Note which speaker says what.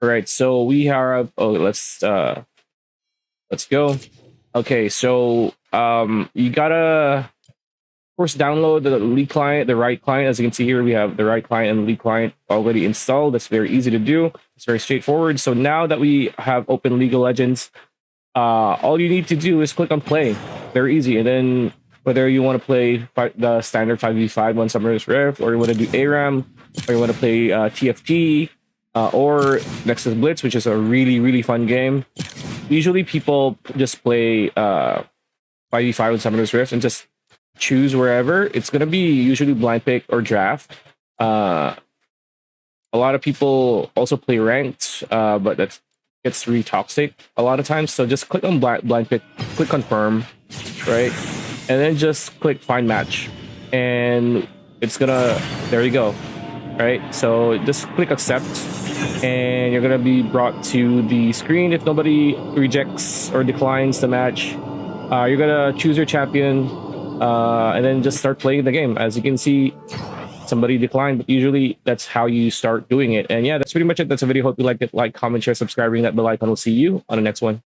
Speaker 1: All right, so we have. Oh, let's go. Okay, so you gotta of course download the league client, the right client. As you can see here, we have the right client and the league client already installed. That's very easy to do. It's very straightforward. So now that we have open League of Legends, all you need to do is click on play. Very easy. And then whether you want to play the standard 5v5 on Summer's Rift, or you want to do ARAM, or you want to play TFT, or Nexus Blitz, which is a really fun game. Usually people just play 5v5 on Summer's Rift and just choose wherever. It's going to be usually blind pick or draft. A lot of people also play ranked, but that gets really toxic a lot of times. So just click on blind pick, click confirm, right? And then just click find match. And it's gonna, there you go, right? So just click accept and you're gonna be brought to the screen. If nobody rejects or declines the match, you're gonna choose your champion and then just start playing the game. As you can see, somebody declined, but usually that's how you start doing it. And yeah, that's pretty much it. That's a video. Hope you liked it. Like, comment, share, subscribe, ring that bell icon. We'll see you on the next one.